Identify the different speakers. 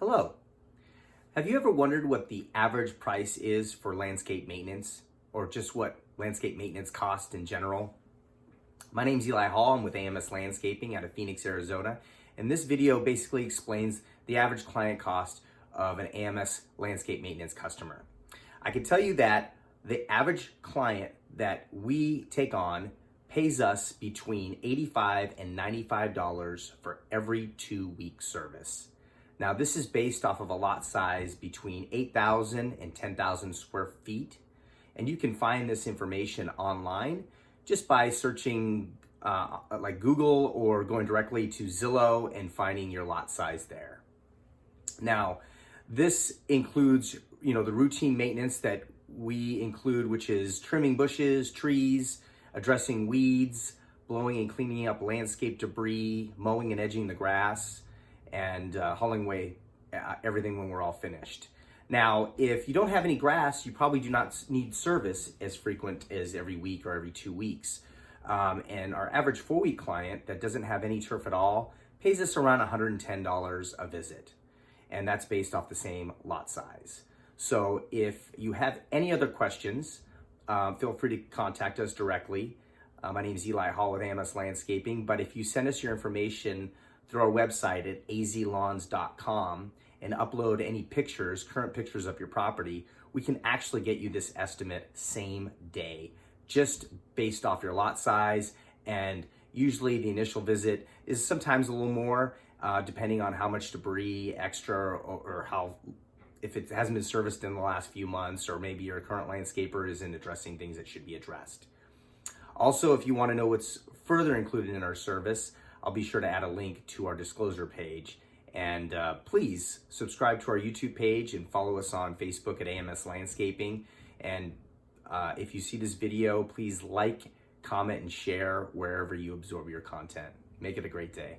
Speaker 1: Hello. Have you ever wondered what the average price is for landscape maintenance, or just what landscape maintenance costs in general? My name's Eli Hall. I'm with AMS Landscaping out of Phoenix, Arizona. And this video basically explains the average client cost of an AMS landscape maintenance customer. I can tell you that the average client that we take on pays us between $85 and $95 for every 2-week service. Now, this is based off of a lot size between 8,000 and 10,000 square feet. And you can find this information online just by searching like Google or going directly to Zillow and finding your lot size there. Now, this includes, the routine maintenance that we include, which is trimming bushes, trees, addressing weeds, blowing and cleaning up landscape debris, mowing and edging the grass, and hauling away everything when we're all finished. Now, if you don't have any grass, you probably do not need service as frequent as every week or every 2 weeks. And our average 4-week client that doesn't have any turf at all pays us around $110 a visit. And that's based off the same lot size. So if you have any other questions, feel free to contact us directly. My name is Eli Hall with AMS Landscaping, but if you send us your information through our website at azlawns.com and upload any pictures, current pictures of your property, we can actually get you this estimate same day, just based off your lot size. And usually the initial visit is sometimes a little more, depending on how much debris extra or how, if it hasn't been serviced in the last few months, or maybe your current landscaper isn't addressing things that should be addressed. Also, if you want to know what's further included in our service, I'll be sure to add a link to our disclosure page. And please subscribe to our YouTube page and follow us on Facebook at AMS Landscaping. And if you see this video, please like, comment, and share wherever you absorb your content. Make it a great day.